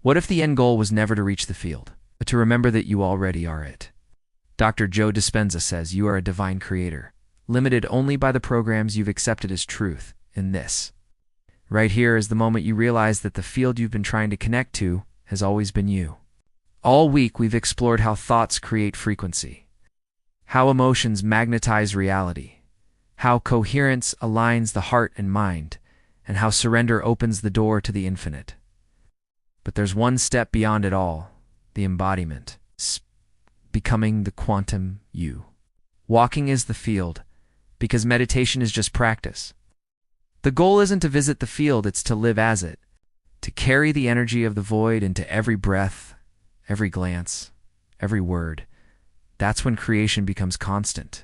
What if the end goal was never to reach the field, but to remember that you already are it? Dr. Joe Dispenza says you are a divine creator, limited only by the programs you've accepted as truth in this. Right here is the moment you realize that the field you've been trying to connect to has always been you. All week we've explored how thoughts create frequency, how emotions magnetize reality, how coherence aligns the heart and mind, and how surrender opens the door to the infinite. But there's one step beyond it all, the embodiment, becoming the quantum you. Walking is the field, because meditation is just practice. The goal isn't to visit the field, it's to live as it, to carry the energy of the void into every breath, every glance, every word. That's when creation becomes constant.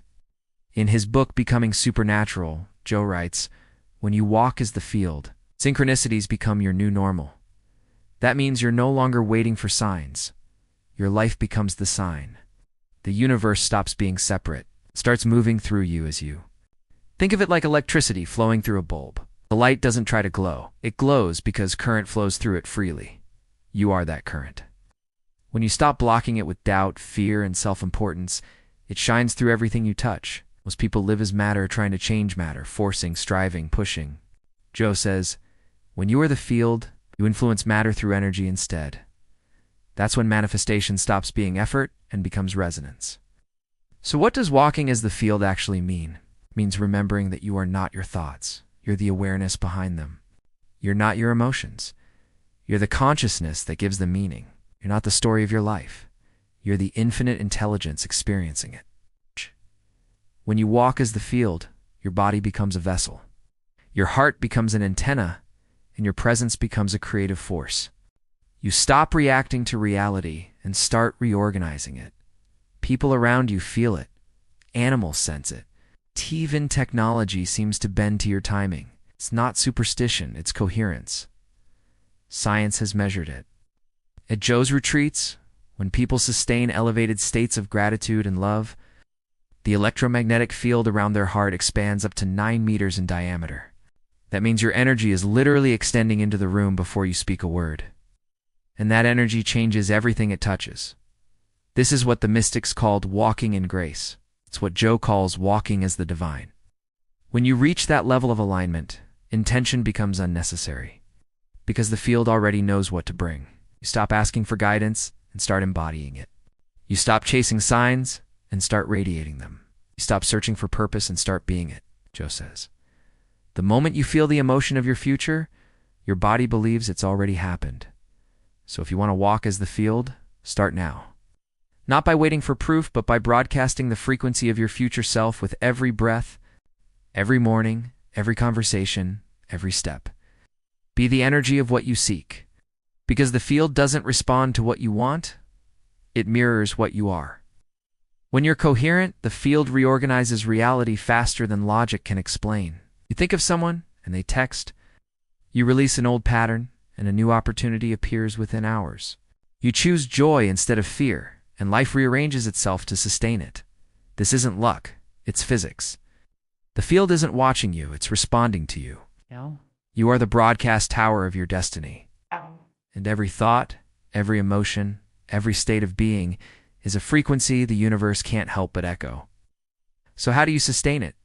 In his book, Becoming Supernatural, Joe writes, "When you walk as the field, synchronicities become your new normal. That means you're no longer waiting for signs. Your life becomes the sign. The universe stops being separate, starts moving through you as you. Think of it like electricity flowing through a bulb. The light doesn't try to glow. It glows because current flows through it freely. You are that current. When you stop blocking it with doubt, fear, and self-importance, it shines through everything you touch. Most people live as matter, trying to change matter, forcing, striving, pushing. Joe says, when you are the field, you influence matter through energy instead. That's when manifestation stops being effort and becomes resonance. So what does walking as the field actually mean? It means remembering that you are not your thoughts. You're the awareness behind them. You're not your emotions. You're the consciousness that gives them meaning. You're not the story of your life. You're the infinite intelligence experiencing it. When you walk as the field, your body becomes a vessel. Your heart becomes an antenna, and your presence becomes a creative force. You stop reacting to reality and start reorganizing it. People around you feel it. Animals sense it. Even technology seems to bend to your timing. It's not superstition, it's coherence. Science has measured it. At Joe's retreats, when people sustain elevated states of gratitude and love, the electromagnetic field around their heart expands up to 9 meters in diameter. That means your energy is literally extending into the room before you speak a word. And that energy changes everything it touches. This is what the mystics called walking in grace. It's what Joe calls walking as the divine. When you reach that level of alignment, intention becomes unnecessary, because the field already knows what to bring. You stop asking for guidance and start embodying it. You stop chasing signs and start radiating them. You stop searching for purpose and start being it, Joe says. The moment you feel the emotion of your future, your body believes it's already happened. So if you want to walk as the field, start now. Not by waiting for proof, but by broadcasting the frequency of your future self with every breath, every morning, every conversation, every step. Be the energy of what you seek. Because the field doesn't respond to what you want, it mirrors what you are. When you're coherent, the field reorganizes reality faster than logic can explain. You think of someone, and they text. You release an old pattern, and a new opportunity appears within hours. You choose joy instead of fear, and life rearranges itself to sustain it. This isn't luck, it's physics. The field isn't watching you, it's responding to you. No. You are the broadcast tower of your destiny. Ow. And every thought, every emotion, every state of being is a frequency the universe can't help but echo. So how do you sustain it?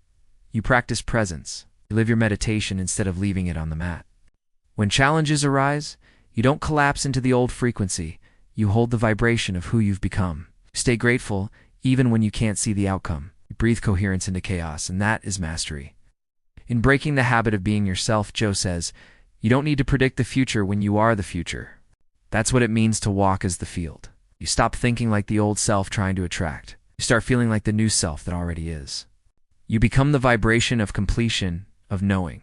You practice presence. You live your meditation instead of leaving it on the mat. When challenges arise, you don't collapse into the old frequency. You hold the vibration of who you've become. Stay grateful even when you can't see the outcome. You breathe coherence into chaos, and that is mastery. In breaking the habit of being yourself, Joe says, you don't need to predict the future when you are the future. That's what it means to walk as the field. You stop thinking like the old self trying to attract. You start feeling like the new self that already is. You become the vibration of completion, of knowing.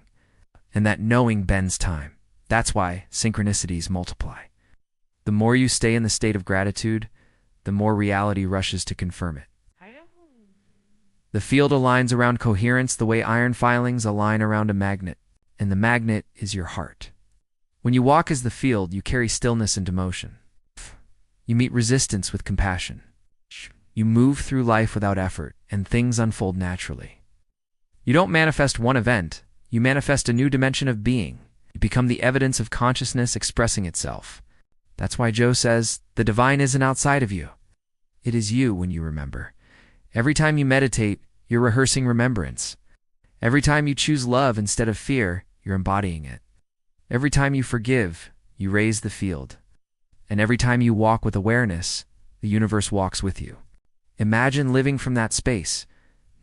And that knowing bends time. That's why synchronicities multiply. The more you stay in the state of gratitude, the more reality rushes to confirm it. The field aligns around coherence the way iron filings align around a magnet, and the magnet is your heart. When you walk as the field, you carry stillness into motion. You meet resistance with compassion. You move through life without effort, and things unfold naturally. You don't manifest one event, you manifest a new dimension of being. You become the evidence of consciousness expressing itself. That's why Joe says, the divine isn't outside of you. It is you when you remember. Every time you meditate, you're rehearsing remembrance. Every time you choose love instead of fear, you're embodying it. Every time you forgive, you raise the field. And every time you walk with awareness, the universe walks with you. Imagine living from that space,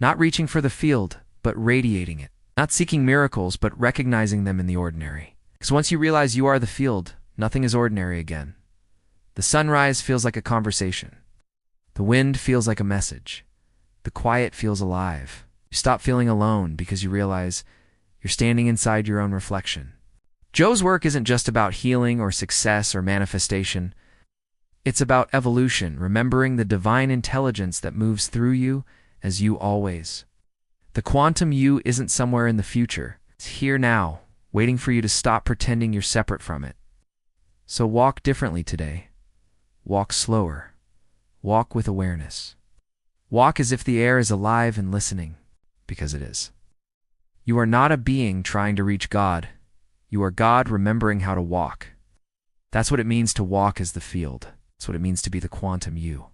not reaching for the field, but radiating it. Not seeking miracles, but recognizing them in the ordinary. Because once you realize you are the field, nothing is ordinary again. The sunrise feels like a conversation. The wind feels like a message. The quiet feels alive. You stop feeling alone because you realize you're standing inside your own reflection. Joe's work isn't just about healing or success or manifestation. It's about evolution, remembering the divine intelligence that moves through you as you always. The quantum you isn't somewhere in the future. It's here now, waiting for you to stop pretending you're separate from it. So walk differently today. Walk slower. Walk with awareness. Walk as if the air is alive and listening, because it is. You are not a being trying to reach God. You are God remembering how to walk. That's what it means to walk as the field. That's what it means to be the quantum you.